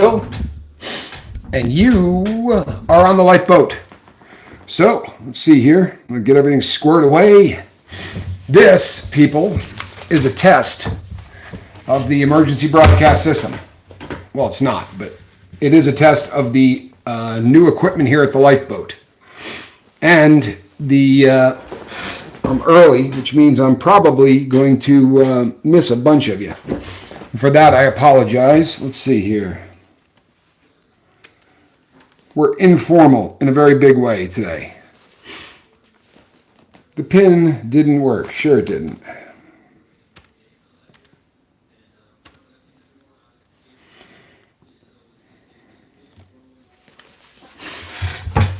Bill, and you are on the lifeboat. So, let's see here. I'm going to get everything squared away. This, people, is a test of the emergency broadcast system. Well, it's not, but it is a test of the new equipment here at the lifeboat. And I'm early, which means I'm probably going to miss a bunch of you. For that, I apologize. Let's see here. We're informal in a very big way today. The pin didn't work. Sure it didn't.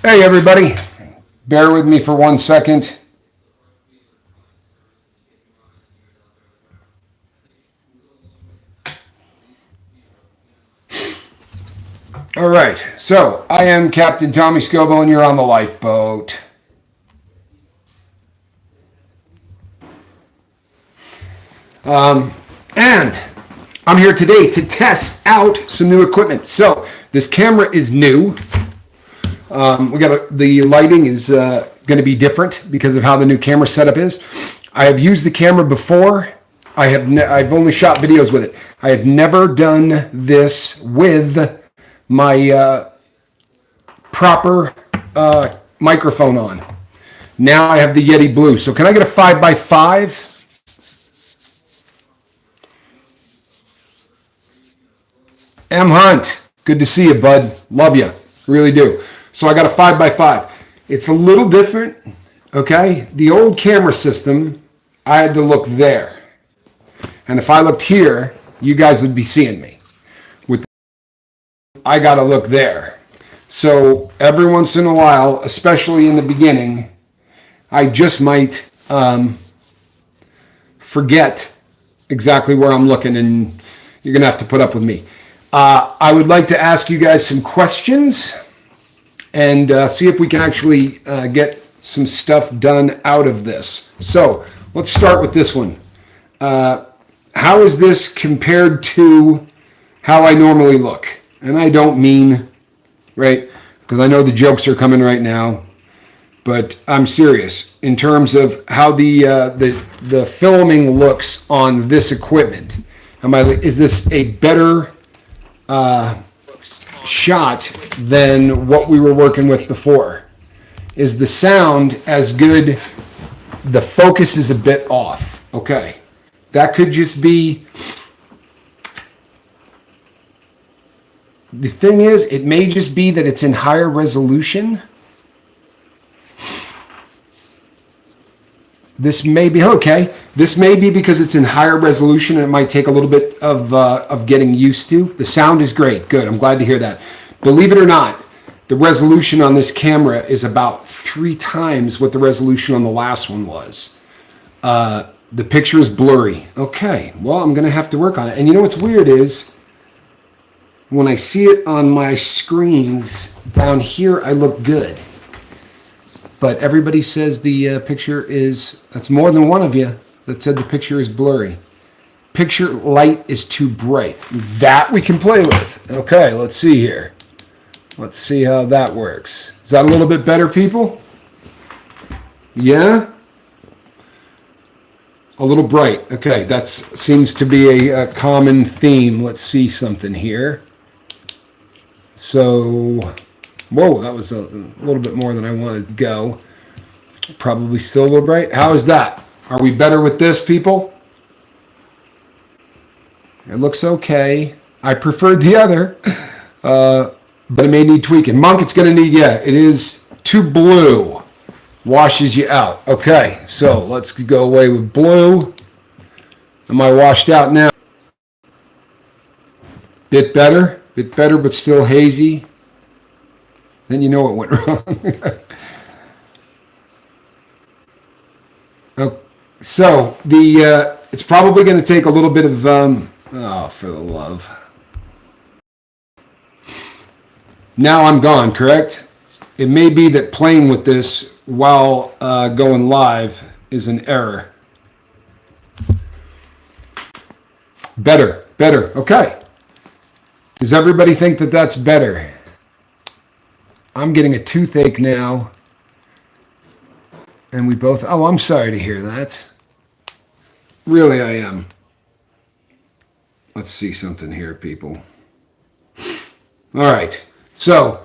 Hey, everybody. Bear with me for 1 second. All right, so I am Captain Tommy Scoville, and you're on the lifeboat. And I'm here today to test out some new equipment. So this camera is new. The lighting is going to be different because of how the new camera setup is. I have used the camera before. I've only shot videos with it. I have never done this with my proper microphone on. Now I have the Yeti Blue. So can I get a 5x5? M. Hunt, good to see you, bud. Love you, really do. So I got a 5x5. It's a little different, okay? The old camera system, I had to look there. And if I looked here, you guys would be seeing me. I got to look there. So every once in a while, especially in the beginning, I just might forget exactly where I'm looking, and you're going to have to put up with me. I would like to ask you guys some questions and see if we can actually get some stuff done out of this. So let's start with this one. How is this compared to how I normally look? And I don't mean, right, because I know the jokes are coming right now, but I'm serious in terms of how the filming looks on this equipment. Is this a better shot than what we were working with before? Is the sound as good? The focus is a bit off. Okay, that could just be. The thing is, it may just be that it's in higher resolution. This may be okay. This may be because it's in higher resolution, and it might take a little bit of getting used to. The sound is great. Good. I'm glad to hear that. Believe it or not, the resolution on this camera is about 3 times what the resolution on the last one was. The picture is blurry. Okay. Well, I'm going to have to work on it. And you know what's weird is, when I see it on my screens down here, I look good. But everybody says the picture is, that's more than one of you that said the picture is blurry. Picture light is too bright. That we can play with. Okay, let's see here. Let's see how that works. Is that a little bit better, people? Yeah? A little bright. Okay, that seems to be a common theme. Let's see something here. So, whoa, that was a little bit more than I wanted to go. Probably still a little bright. How is that? Are we better with this, people? It looks okay. I preferred the other, but it may need tweaking. Monk, it's going to need, yeah, it is too blue. Washes you out. Okay, so let's go away with blue. Am I washed out now? Bit better, but still hazy. Then you know what went wrong. Okay, so it's probably going to take a little bit of oh, for the love. Now I'm gone, correct? It may be that playing with this while going live is an error. Better. Okay. Does everybody think that that's better? I'm getting a toothache now. And we both, oh, I'm sorry to hear that. Really, I am. Let's see something here, people. All right. So,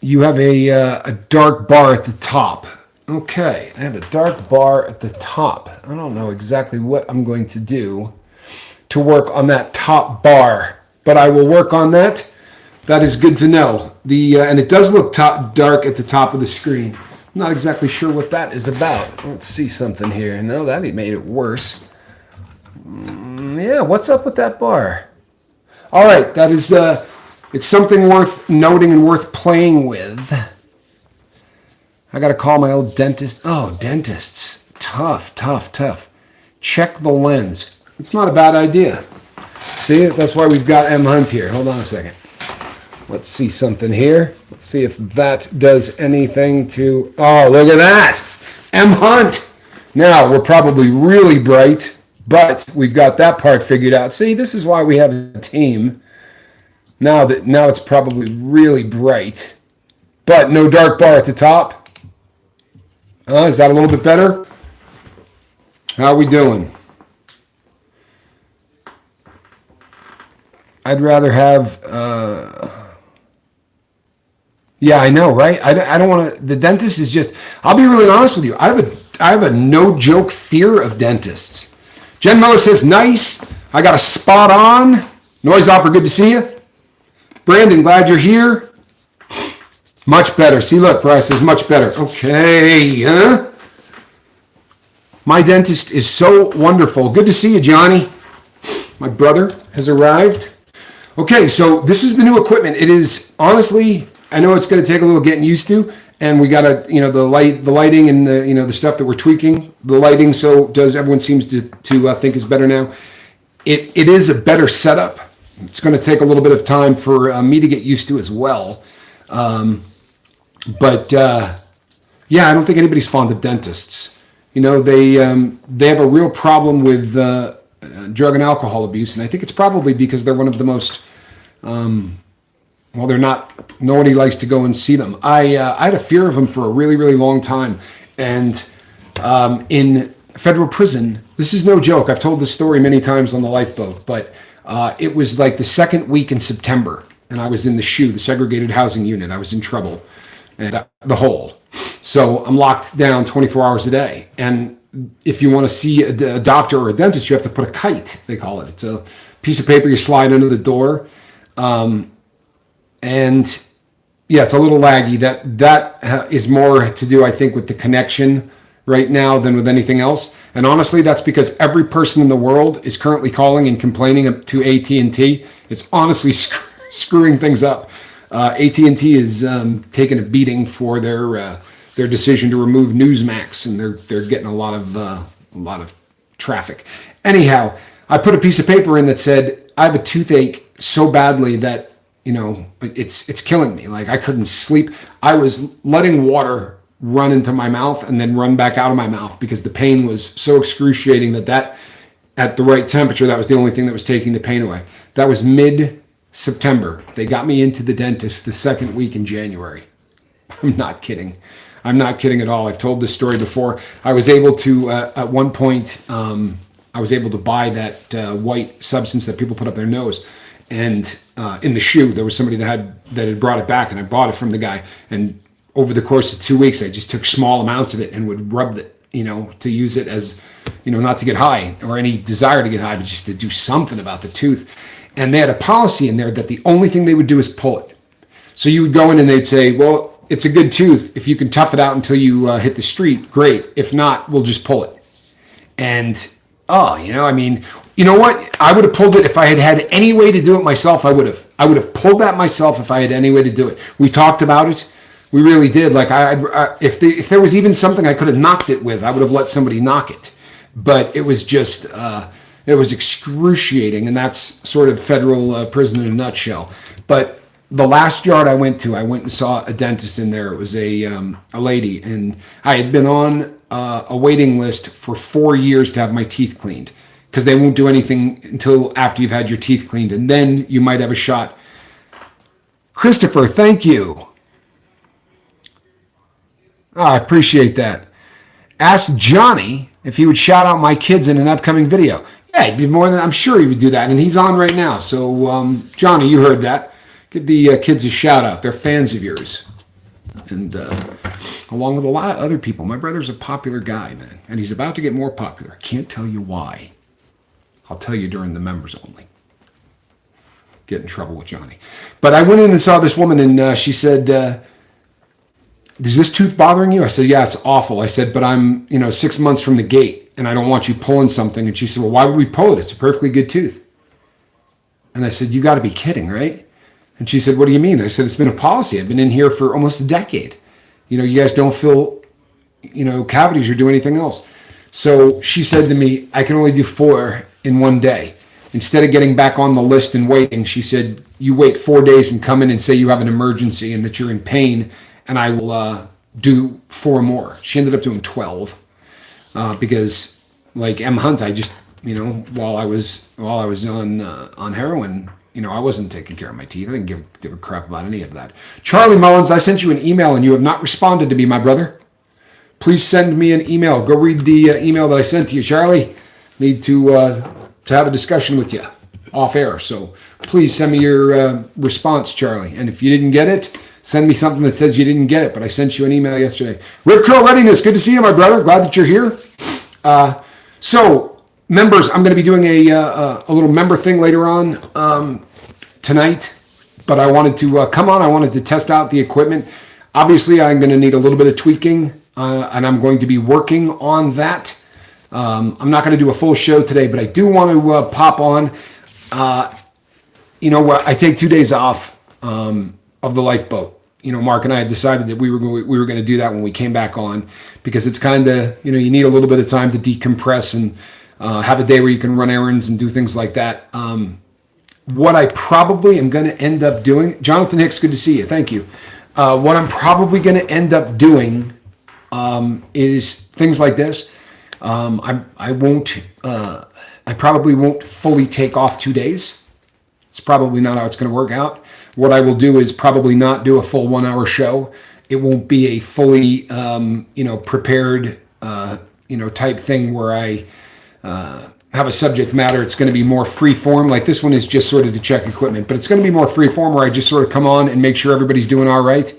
you have a dark bar at the top. Okay, I have a dark bar at the top. I don't know exactly what I'm going to do to work on that top bar, but I will work on that. That is good to know. And it does look dark at the top of the screen. I'm not exactly sure what that is about. Let's see something here. No, that made it worse. Yeah, what's up with that bar? All right, that is it's something worth noting and worth playing with. I got to call my old dentist. Oh, dentists. Tough. Check the lens. It's not a bad idea. See, that's why we've got M. Hunt here. Hold on a second. Let's see something here. Let's see if that does anything to... Oh, look at that. M. Hunt. Now, we're probably really bright, but we've got that part figured out. See, this is why we have a team. Now it's probably really bright, but no dark bar at the top. Is that a little bit better? How are we doing? I'd rather have... Yeah, I know, right? I don't want to... The dentist is just... I'll be really honest with you. I have a no-joke fear of dentists. Jen Miller says, nice. I got a spot on. Noise Opera, good to see you. Brandon, glad you're here. Much better. See, look, Bryce says much better. Okay, huh? My dentist is so wonderful. Good to see you, Johnny. My brother has arrived. Okay, so this is the new equipment. It is, honestly, I know it's going to take a little getting used to, and we got to, the lighting and the stuff that we're tweaking. The lighting, everyone seems to think is better now. It is a better setup. It's going to take a little bit of time for me to get used to as well. But I don't think anybody's fond of dentists. They have a real problem with drug and alcohol abuse, and I think it's probably because they're one of the most they're not. Nobody likes to go and see them. I had a fear of them for a really, really long time, and in federal prison, this is no joke. I've told this story many times on the lifeboat, but it was like the second week in September, and I was in the SHU, the segregated housing unit. I was in trouble. And the hole. So I'm locked down 24 hours a day. And if you want to see a doctor or a dentist, you have to put a kite, they call it. It's a piece of paper you slide under the door. And yeah, it's a little laggy. That is more to do, I think, with the connection right now than with anything else. And honestly, that's because every person in the world is currently calling and complaining to AT&T. It's honestly screwing things up. AT&T is taking a beating for their decision to remove Newsmax, and they're getting a lot of traffic. Anyhow, I put a piece of paper in that said I have a toothache so badly that it's killing me. Like I couldn't sleep. I was letting water run into my mouth and then run back out of my mouth because the pain was so excruciating that at the right temperature, that was the only thing that was taking the pain away. That was mid-September. They got me into the dentist the second week in January. I'm not kidding. I'm not kidding at all. I've told this story before. I was able to, at one point, I was able to buy that white substance that people put up their nose. And in the SHU, there was somebody that had brought it back, and I bought it from the guy. And over the course of 2 weeks, I just took small amounts of it and would rub it, to use it as, not to get high or any desire to get high, but just to do something about the tooth. And they had a policy in there that the only thing they would do is pull it. So you would go in and they'd say, well, it's a good tooth. If you can tough it out until you hit the street, great. If not, we'll just pull it. And, you know what? I would have pulled it if I had any way to do it myself. I would have pulled that myself if I had any way to do it. We talked about it. We really did. Like if there was even something I could have knocked it with, I would have let somebody knock it. But it was just, it was excruciating. And that's sort of federal prison in a nutshell. But the last yard I went and saw a dentist in there. It was a lady, and I had been on a waiting list for 4 years to have my teeth cleaned, because they won't do anything until after you've had your teeth cleaned, and then you might have a shot. Christopher, thank you. Oh, I appreciate that. Ask Johnny if he would shout out my kids in an upcoming video. Yeah, he'd be more than, I'm sure he would do that, and he's on right now. So, Johnny, you heard that. Give the kids a shout out. They're fans of yours. And along with a lot of other people. My brother's a popular guy, man, and he's about to get more popular. I can't tell you why. I'll tell you during the members only. Get in trouble with Johnny. But I went in and saw this woman, and she said, is this tooth bothering you? I said, yeah, it's awful. I said, but I'm 6 months from the gate, and I don't want you pulling something. And she said, well, why would we pull it? It's a perfectly good tooth. And I said, you got to be kidding, right? And she said, what do you mean? I said, it's been a policy. I've been in here for almost a decade. You guys don't fill, cavities or do anything else. So she said to me, I can only do 4 in one day. Instead of getting back on the list and waiting, she said, you wait 4 days and come in and say you have an emergency and that you're in pain, and I will do 4 more. She ended up doing 12 because, like M. Hunt, I just, while I was on heroin, I wasn't taking care of my teeth. I didn't give a crap about any of that. Charlie Mullins, I sent you an email and you have not responded to me, my brother. Please send me an email. Go read the email that I sent to you, Charlie. Need to have a discussion with you off air. So please send me your response, Charlie. And if you didn't get it, send me something that says you didn't get it. But I sent you an email yesterday. Rip Curl Readiness, good to see you, my brother. Glad that you're here. So members, I'm going to be doing a little member thing later on tonight. But I wanted to come on. I wanted to test out the equipment. Obviously, I'm going to need a little bit of tweaking, and I'm going to be working on that. I'm not going to do a full show today, but I do want to pop on. I take 2 days off of the lifeboat. Mark and I had decided that we were going to do that when we came back on, because it's kind of, you need a little bit of time to decompress and have a day where you can run errands and do things like that. What I probably am going to end up doing, Jonathan Hicks, good to see you. Thank you. What I'm probably going to end up doing is things like this. I probably won't fully take off 2 days. It's probably not how it's going to work out. What I will do is probably not do a full 1 hour show. It won't be a fully, prepared, type thing where I have a subject matter. It's going to be more free form. Like this one is just sort of to check equipment, but it's going to be more free form where I just sort of come on and make sure everybody's doing all right.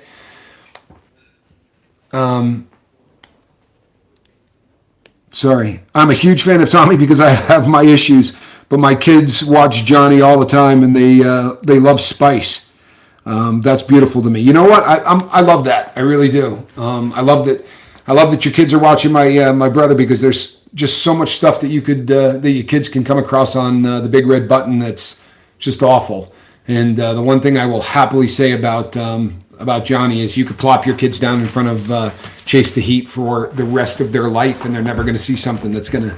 Sorry. I'm a huge fan of Tommy because I have my issues, but my kids watch Johnny all the time and they love Spice. That's beautiful to me. You know what? I love that. I really do. I love that your kids are watching my brother, because there's just so much stuff that that your kids can come across on the big red button that's just awful. And the one thing I will happily say about Johnny is you could plop your kids down in front of Chase the Heat for the rest of their life, and they're never going to see something that's going to,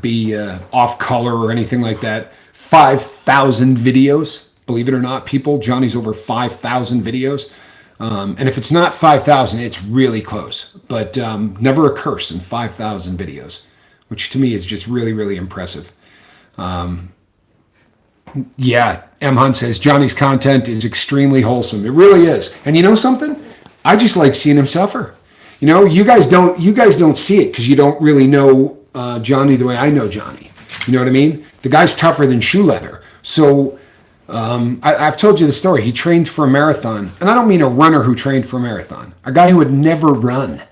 be off color or anything like that. 5,000 videos, believe it or not, people. Johnny's over 5,000 videos. And if it's not 5,000, it's really close. But never a curse in 5,000 videos, which to me is just really, really impressive. Yeah, M. Hunt says Johnny's content is extremely wholesome. It really is. And you know something? I just like seeing him suffer. You guys don't see it because you don't really know Johnny the way I know Johnny. You know what I mean? The guy's tougher than shoe leather. So I've told you the story. He trained for a marathon, and I don't mean a runner who trained for a marathon. A guy who had never run,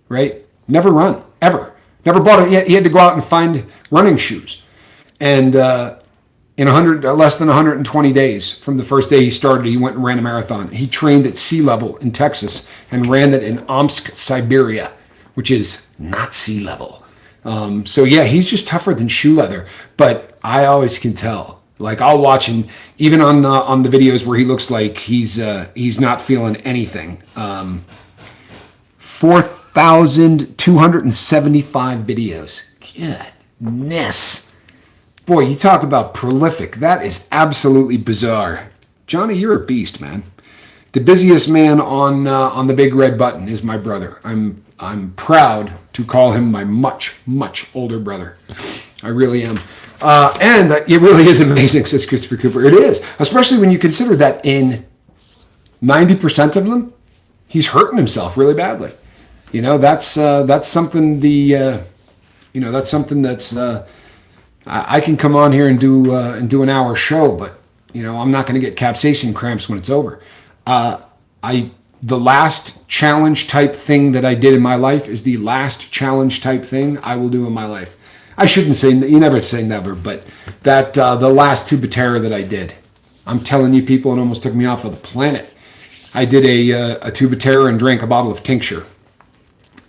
right? Never run, ever. Never bought it. He had to go out and find running shoes. And in less than 120 days from the first day he started, he went and ran a marathon. He trained at sea level in Texas and ran it in Omsk, Siberia, which is not sea level. So yeah, he's just tougher than shoe leather. But I always can tell. Like I'll watch him even on the videos where he looks like he's not feeling anything. 4,275 videos. Goodness. Boy, you talk about prolific. That is absolutely bizarre. Johnny, you're a beast, man. The busiest man on the big red button is my brother. I'm I'm proud to call him my much, much older brother. I really am. And it really is amazing, says Christopher Cooper. It is, especially when you consider that in 90% of them, he's hurting himself really badly. That's something that's something that's I can come on here and do an hour show, but I'm not going to get capsaicin cramps when it's over. The last challenge type thing that I did in my life is the last challenge type thing I will do in my life. I shouldn't say, you never say never, but that the last tube of terror that I did, I'm telling you people, it almost took me off of the planet. I did a tube of terror and drank a bottle of tincture.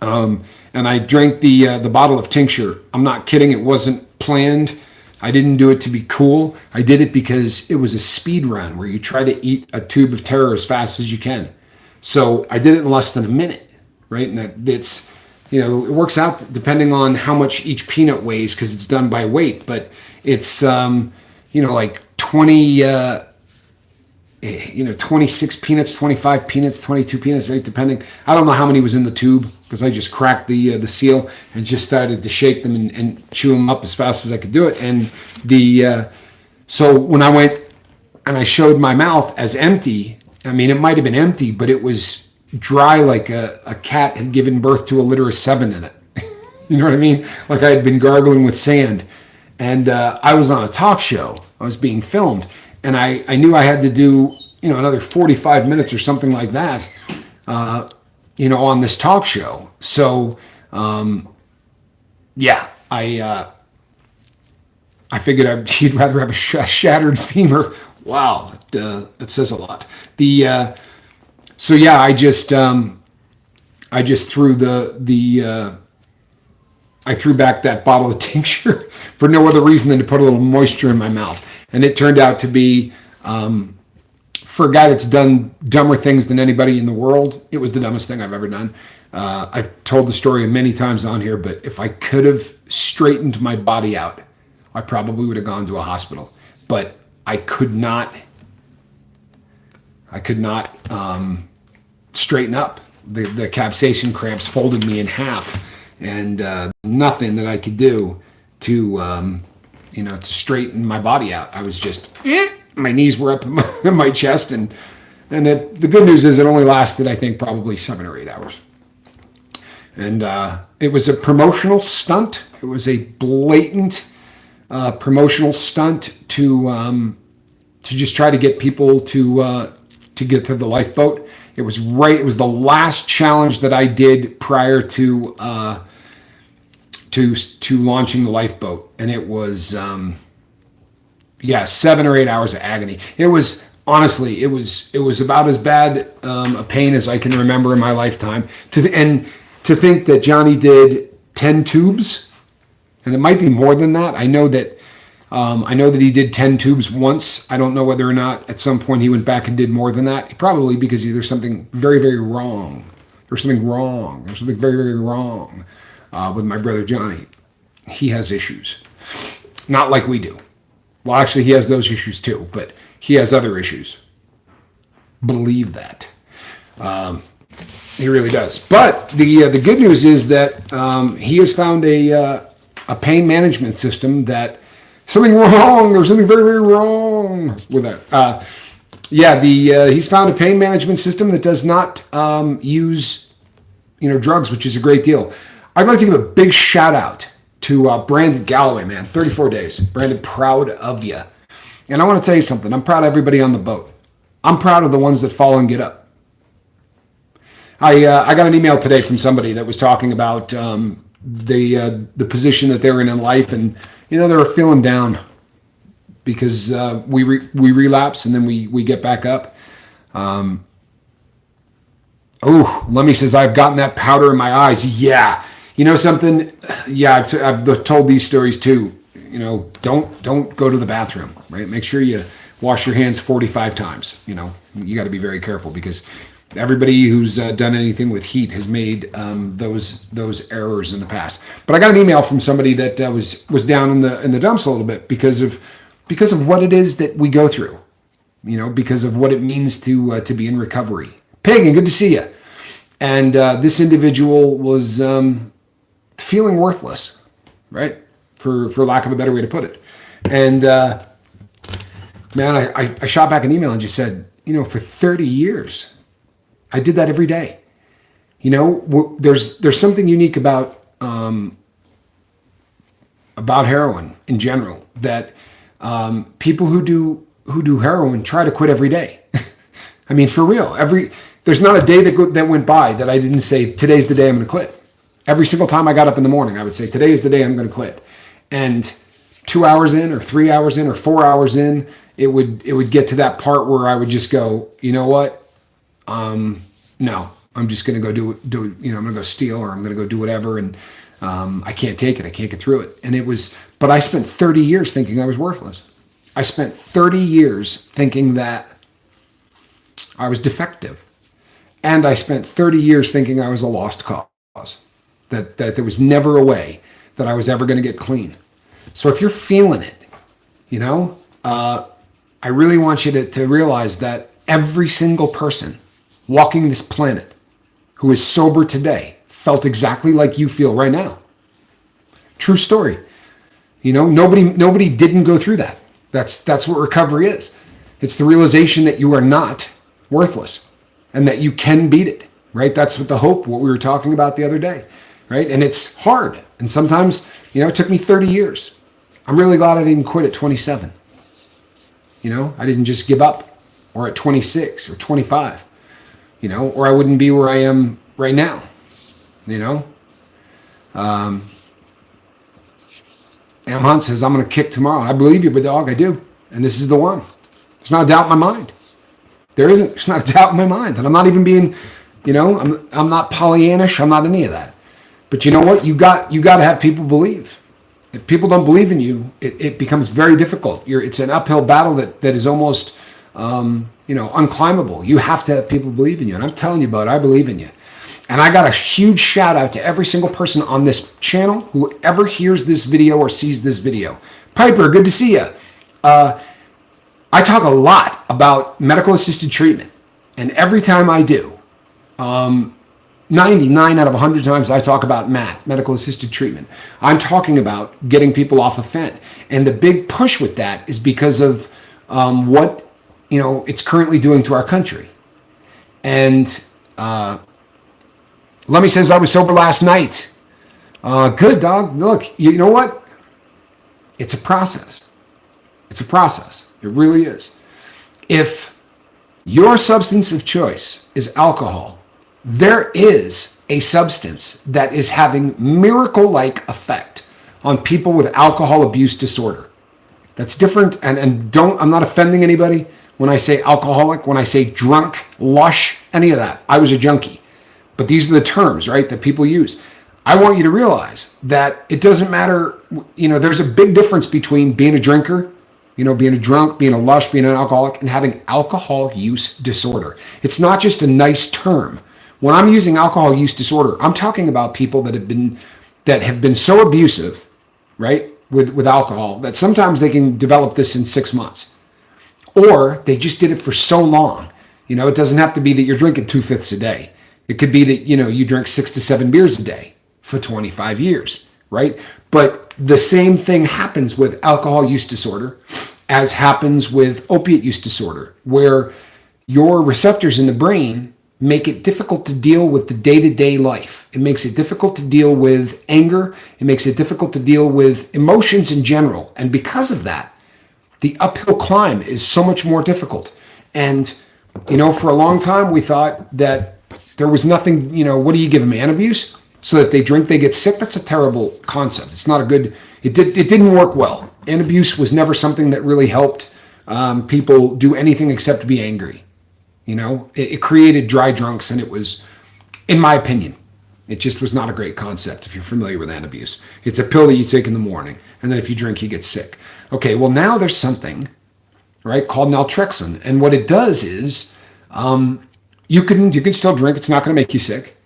And I drank the bottle of tincture. I'm not kidding. It wasn't planned. I didn't do it to be cool. I did it because it was a speed run where you try to eat a tube of terror as fast as you can. So I did it in less than a minute, right? And it's, it works out depending on how much each peanut weighs because it's done by weight. But it's, like 26 peanuts, 25 peanuts, 22 peanuts, right? Depending. I don't know how many was in the tube because I just cracked the seal and just started to shake them and chew them up as fast as I could do it. And so when I went and I showed my mouth as empty, I mean, it might have been empty, but it was dry like a cat had given birth to a litter of 7 in it. You know what I mean? Like I had been gargling with sand. And I was on a talk show. I was being filmed. And I knew I had to do, another 45 minutes or something like that, on this talk show. So, I figured he'd rather have a shattered femur. Wow, that says a lot. I threw back that bottle of tincture for no other reason than to put a little moisture in my mouth. And it turned out to be, for a guy that's done dumber things than anybody in the world, it was the dumbest thing I've ever done. I've told the story many times on here, but if I could have straightened my body out, I probably would have gone to a hospital. But I could not straighten up. The capsaicin cramps folded me in half, and nothing that I could do to straighten my body out. I was just, my knees were up in my chest, and the good news is it only lasted, I think, probably 7 or 8 hours. And it was a promotional stunt. It was a blatant promotional stunt to just try to get people to get to the lifeboat. It was the last challenge that I did prior to launching the lifeboat, and it was 7 or 8 hours of agony. It was honestly, it was about as bad a pain as I can remember in my lifetime. To think that Johnny did 10 tubes, and it might be more than that. I know that he did 10 tubes once. I don't know whether or not at some point he went back and did more than that. Probably because there's something very, very wrong. There's something wrong. There's something very, very wrong with my brother Johnny. He has issues. Not like we do. Well, actually, he has those issues too, but he has other issues. Believe that. He really does. But the good news is that he has found a pain management system that something wrong. There's something very, very wrong with that. He's found a pain management system that does not use drugs, which is a great deal. I'd like to give a big shout out to Brandon Galloway, man. 34 days. Brandon, proud of you. And I want to tell you something. I'm proud of everybody on the boat. I'm proud of the ones that fall and get up. I got an email today from somebody that was talking about the position that they're in life, and they were feeling down because we relapse and then we get back up. Lemmy says, I've gotten that powder in my eyes. Yeah. You know something? Yeah, I've told these stories too. Don't go to the bathroom, right? Make sure you wash your hands 45 times. You got to be very careful because everybody who's done anything with heat has made those errors in the past. But I got an email from somebody that was down in the dumps a little bit because of what it is that we go through. Because of what it means to be in recovery. Pagan, good to see you. And this individual was feeling worthless, right? For lack of a better way to put it. And man, I shot back an email and just said, for 30 years, I did that every day. There's something unique about heroin in general, that people who do heroin try to quit every day. I mean, for real, there's not a day that went by that I didn't say, today's the day I'm going to quit. Every single time I got up in the morning, I would say, today is the day I'm going to quit. And 2 hours in or 3 hours in or 4 hours in, it would get to that part where I would just go, you know what? No, I'm just going to go do I'm going to go steal, or I'm going to go do whatever. And I can't take it. I can't get through it. But I spent 30 years thinking I was worthless. I spent 30 years thinking that I was defective. And I spent 30 years thinking I was a lost cause, that there was never a way that I was ever going to get clean. So if you're feeling it, I really want you to realize that every single person walking this planet who is sober today felt exactly like you feel right now. True story. Nobody didn't go through that. That's what recovery is. It's the realization that you are not worthless and that you can beat it, right? That's what what we were talking about the other day, right? And it's hard. And sometimes, it took me 30 years. I'm really glad I didn't quit at 27. I didn't just give up, or at 26 or 25, or I wouldn't be where I am right now, Am Hunt says, I'm going to kick tomorrow. I believe you, but dog, I do. And this is the one. There's not a doubt in my mind. There's not a doubt in my mind. And I'm not even being, I'm not Pollyannish. I'm not any of that. But you know what? You got to have people believe. If people don't believe in you, it becomes very difficult. It's an uphill battle that is almost, unclimbable. You have to have people believe in you. And I'm telling you, bud, I believe in you. And I got a huge shout out to every single person on this channel who ever hears this video or sees this video. Piper, good to see you. I talk a lot about medical assisted treatment. And every time I do, 99 out of 100 times I talk about MAT, medical assisted treatment. I'm talking about getting people off of fent. And the big push with that is because of what it's currently doing to our country. And Lemmy says, I was sober last night. Good, dog. Look, you know what? It's a process. It's a process. It really is. If your substance of choice is alcohol, there is a substance that is having miracle-like effect on people with alcohol abuse disorder. That's different. And I'm not offending anybody when I say alcoholic, when I say drunk, lush, any of that. I was a junkie. But these are the terms, right, that people use. I want you to realize that it doesn't matter, there's a big difference between being a drinker, being a drunk, being a lush, being an alcoholic, and having alcohol use disorder. It's not just a nice term. When I'm using alcohol use disorder, I'm talking about people that have been so abusive, right, with alcohol, that sometimes they can develop this in 6 months. Or they just did it for so long. It doesn't have to be that you're drinking 2/5 a day. It could be that, you drink 6 to 7 beers a day for 25 years, right? But the same thing happens with alcohol use disorder as happens with opiate use disorder, where your receptors in the brain make it difficult to deal with the day-to-day life. It makes it difficult to deal with anger. It makes it difficult to deal with emotions in general. And because of that, the uphill climb is so much more difficult. And, for a long time, we thought that there was nothing, what do you give them, Antabuse? So that they drink, they get sick? That's a terrible concept. It's not a good, it didn't work well. Antabuse was never something that really helped people do anything except be angry. It created dry drunks, and it was, in my opinion, it just was not a great concept if you're familiar with Antabuse. It's a pill that you take in the morning, and then if you drink, you get sick. Okay, well now there's something, right, called naltrexone. And what it does is, you can still drink. It's not going to make you sick,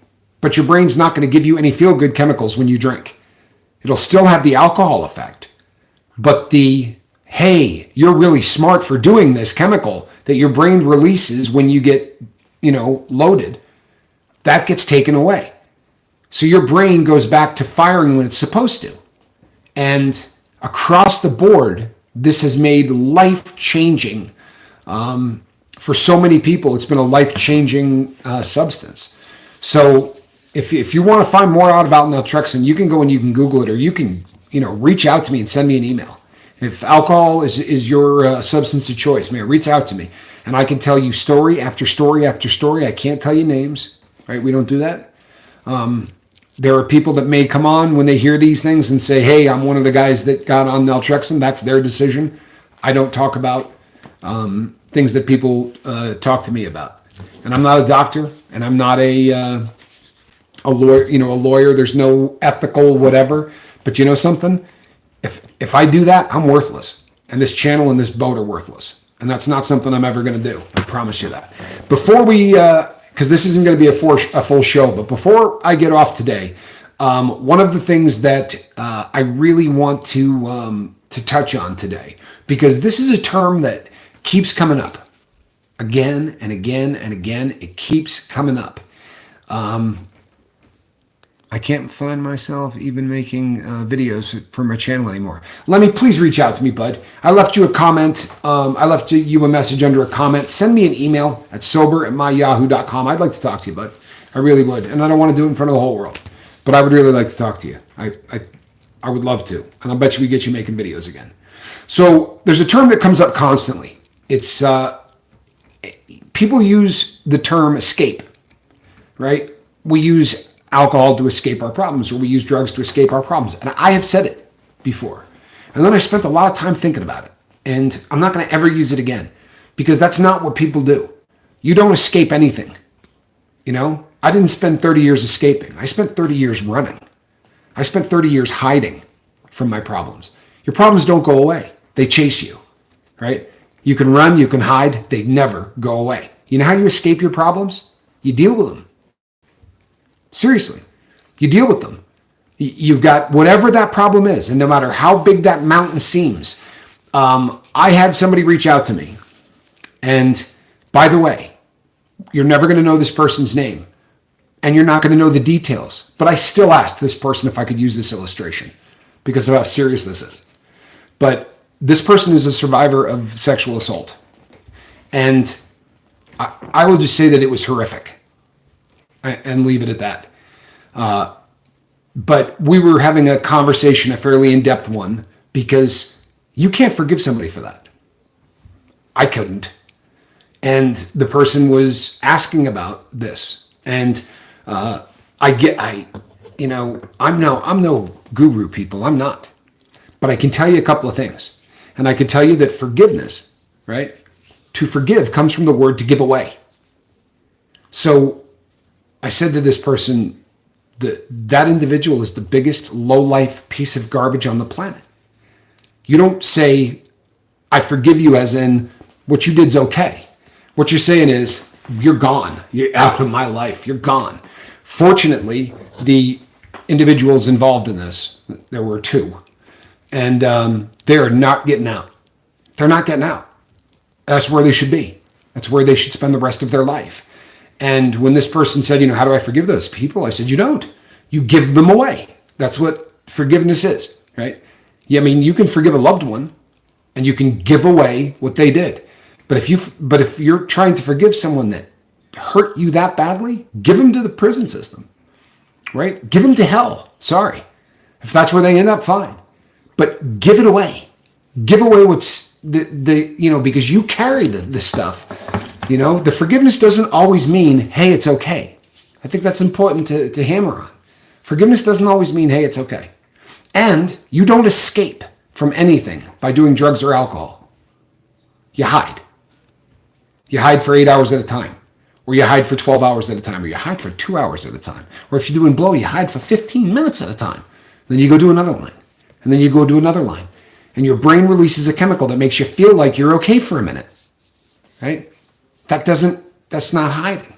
but your brain's not going to give you any feel-good chemicals when you drink. It'll still have the alcohol effect, but hey, you're really smart for doing this chemical that your brain releases when you get, loaded, that gets taken away. So your brain goes back to firing when it's supposed to. And across the board, this has made life-changing. For so many people, it's been a life-changing substance. So if you want to find more out about naltrexone, you can go and you can Google it, or you can reach out to me and send me an email. If alcohol is your substance of choice, man, reach out to me. And I can tell you story after story after story. I can't tell you names, right? We don't do that. There are people that may come on when they hear these things and say, hey, I'm one of the guys that got on naltrexone. That's their decision. I don't talk about things that people talk to me about. And I'm not a doctor, and I'm not a lawyer. There's no ethical whatever. But you know something? If I do that, I'm worthless. And this channel and this boat are worthless. And that's not something I'm ever going to do. I promise you that. Before we, because this isn't going to be a full show, but before I get off today, one of the things that I really want to touch on today, because this is a term that keeps coming up again and again and again. It keeps coming up. I can't find myself even making videos for my channel anymore. Please reach out to me, bud. I left you a comment. I left you a message under a comment. Send me an email at sober@myyahoo.com. I'd like to talk to you, bud. I really would. And I don't want to do it in front of the whole world, but I would really like to talk to you. I would love to. And I'll bet you we get you making videos again. So there's a term that comes up constantly. It's people use the term escape, right? We use alcohol to escape our problems, or we use drugs to escape our problems. And I have said it before. And then I spent a lot of time thinking about it. And I'm not going to ever use it again, because that's not what people do. You don't escape anything. I didn't spend 30 years escaping. I spent 30 years running. I spent 30 years hiding from my problems. Your problems don't go away. They chase you, right? You can run, you can hide. They never go away. You know how you escape your problems? You deal with them. Seriously, you deal with them. You've got whatever that problem is, and no matter how big that mountain seems. I had somebody reach out to me, and by the way, you're never going to know this person's name, and you're not going to know the details, but I still asked this person if I could use this illustration because of how serious this is. But this person is a survivor of sexual assault, and I will just say that it was horrific. And leave it at that. But we were having a conversation, a fairly in-depth one, because you can't forgive somebody for that. I couldn't. And the person was asking about this. And I'm no guru, people. I'm not. But I can tell you a couple of things. And I can tell you that forgiveness, right? To forgive comes from the word to give away. So I said to this person, that individual is the biggest low-life piece of garbage on the planet. You don't say, I forgive you as in, what you did's okay. What you're saying is, you're gone. You're out of my life. You're gone. Fortunately, the individuals involved in this, there were two, and they are not getting out. They're not getting out. That's where they should be. That's where they should spend the rest of their life. And when this person said, how do I forgive those people? I said, you don't. You give them away. That's what forgiveness is, right? Yeah, you can forgive a loved one, and you can give away what they did. But if you're trying to forgive someone that hurt you that badly, give them to the prison system, right? Give them to hell. Sorry. If that's where they end up, fine. But give it away. Give away what's because you carry this stuff. The forgiveness doesn't always mean, hey, it's okay. I think that's important to hammer on. Forgiveness doesn't always mean, hey, it's okay. And you don't escape from anything by doing drugs or alcohol. You hide. You hide for 8 hours at a time. Or you hide for 12 hours at a time. Or you hide for 2 hours at a time. Or if you're doing blow, you hide for 15 minutes at a time. Then you go do another line. And then you go do another line. And your brain releases a chemical that makes you feel like you're okay for a minute. Right? That's not hiding.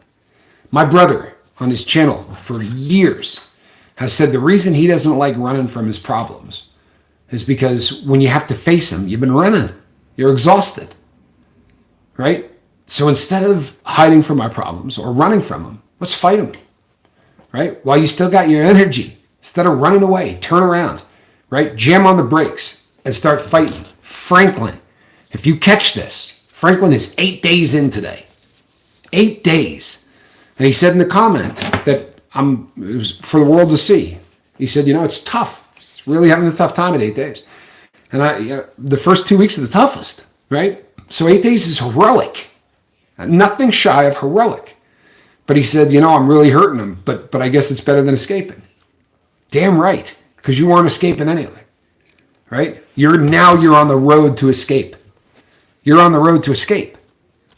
My brother on his channel for years has said the reason he doesn't like running from his problems is because when you have to face them, you've been running. You're exhausted. Right? So instead of hiding from my problems or running from them, let's fight them. right? While you still got your energy, instead of running away, turn around, right? Jam on the brakes and start fighting. Franklin, if you catch this, Franklin is 8 days in today. 8 days. And he said in the comment that it was for the world to see. He said, it's tough. It's really having a tough time at 8 days. And the first 2 weeks are the toughest, right? So 8 days is heroic. Nothing shy of heroic. But he said, I'm really hurting him, but I guess it's better than escaping. Damn right, because you weren't escaping anyway, right? You're on the road to escape. You're on the road to escape,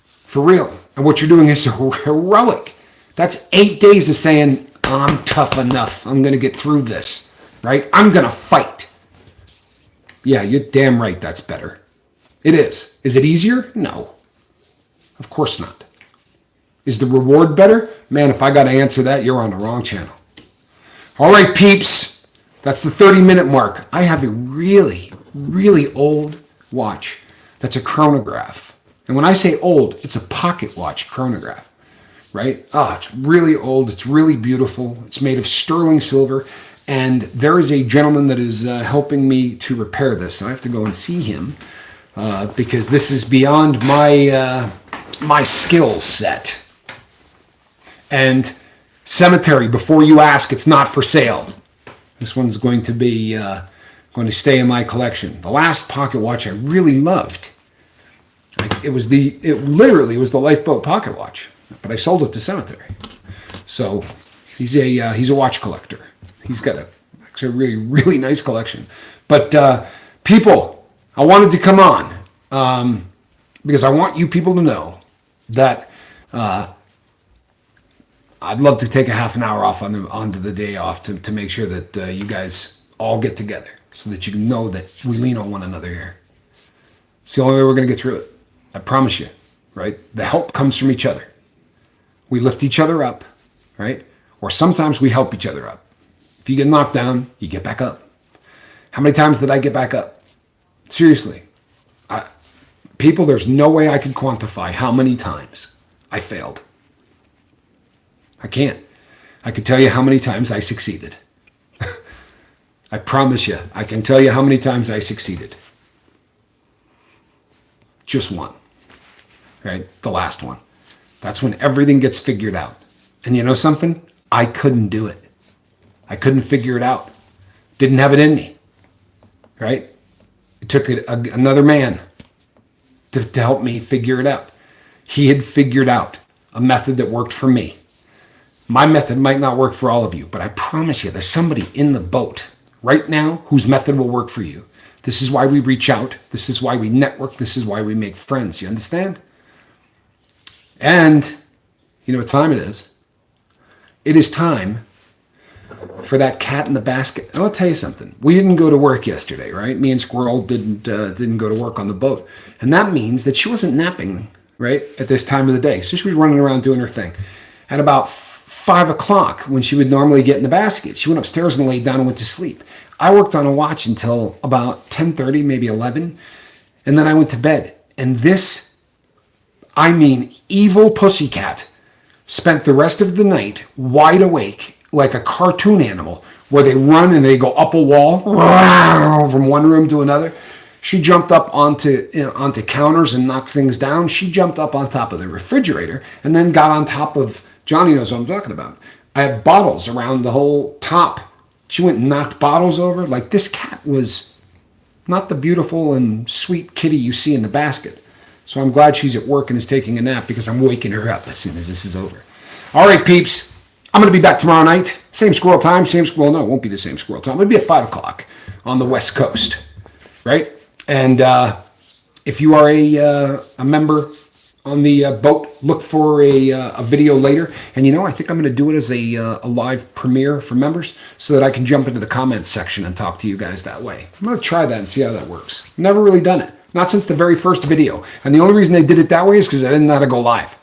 for real. And what you're doing is heroic. That's 8 days of saying, I'm tough enough. I'm going to get through this, right? I'm going to fight. Yeah, you're damn right that's better. It is. Is it easier? No. Of course not. Is the reward better? Man, if I got to answer that, you're on the wrong channel. All right, peeps. That's the 30-minute mark. I have a really, really old watch that's a chronograph. And when I say old, it's a pocket watch chronograph, right? It's really old. It's really beautiful. It's made of sterling silver. And there is a gentleman that is helping me to repair this. I have to go and see him because this is beyond my skill set. And cemetery, before you ask, it's not for sale. This one's going to be going to stay in my collection. The last pocket watch I really loved. It literally was the Lifeboat pocket watch, but I sold it to cemetery. So he's a watch collector. He's got actually a really, really nice collection. But people, I wanted to come on because I want you people to know that I'd love to take a half an hour off onto the day off to make sure that you guys all get together so that you know that we lean on one another here. It's the only way we're going to get through it. I promise you, right? The help comes from each other. We lift each other up, right? Or sometimes we help each other up. If you get knocked down, you get back up. How many times did I get back up? Seriously. People, there's no way I could quantify how many times I failed. I can't. I can tell you how many times I succeeded. I promise you, I can tell you how many times I succeeded. Just one. Right? The last one. That's when everything gets figured out. And you know something? I couldn't do it. I couldn't figure it out. Didn't have it in me. Right? It took another man to help me figure it out. He had figured out a method that worked for me. My method might not work for all of you, but I promise you there's somebody in the boat right now whose method will work for you. This is why we reach out. This is why we network. This is why we make friends. You understand? And you know what time it is? It is time for that cat in the basket. And I'll tell you something. We didn't go to work yesterday, right? Me and Squirrel didn't go to work on the boat. And that means that she wasn't napping, right, at this time of the day. So she was running around doing her thing. At about 5 o'clock, when she would normally get in the basket, she went upstairs and laid down and went to sleep. I worked on a watch until about 10:30, maybe 11. And then I went to bed. And this, evil pussycat spent the rest of the night wide awake like a cartoon animal where they run and they go up a wall from one room to another. She jumped up onto counters and knocked things down. She jumped up on top of the refrigerator and then got on top of, Johnny knows what I'm talking about. I had bottles around the whole top. She went and knocked bottles over. Like, this cat was not the beautiful and sweet kitty you see in the basket. So I'm glad she's at work and is taking a nap because I'm waking her up as soon as this is over. All right, peeps. I'm going to be back tomorrow night. Same squirrel time. Well, no, it won't be the same squirrel time. It'll be at 5 o'clock on the West Coast, right? And if you are a member on the boat, look for a video later. And I think I'm going to do it as a live premiere for members so that I can jump into the comments section and talk to you guys that way. I'm going to try that and see how that works. Never really done it. Not since the very first video. And the only reason I did it that way is because I didn't know how to go live.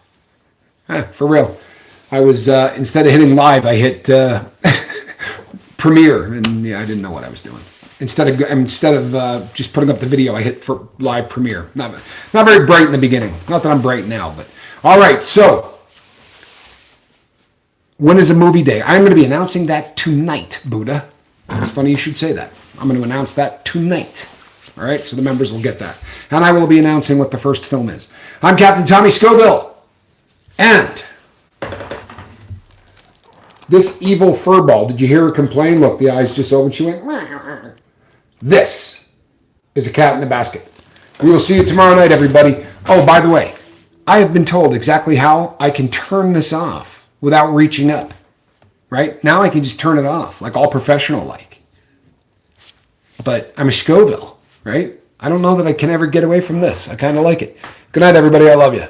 For real. I was, instead of hitting live, I hit premiere. And I didn't know what I was doing. Instead of just putting up the video, I hit for live premiere. Not very bright in the beginning. Not that I'm bright now, but all right. So When is a movie day? I'm going to be announcing that tonight, Buddha. It's funny you should say that. I'm going to announce that tonight. All right, so the members will get that. And I will be announcing what the first film is. I'm Captain Tommy Scoville. And this evil furball, did you hear her complain? Look, the eyes just opened. She went, this is a cat in a basket. We will see you tomorrow night, everybody. Oh, by the way, I have been told exactly how I can turn this off without reaching up. Right? Now I can just turn it off, like all professional like. But I'm a Scoville, right? I don't know that I can ever get away from this. I kind of like it. Good night, everybody. I love you.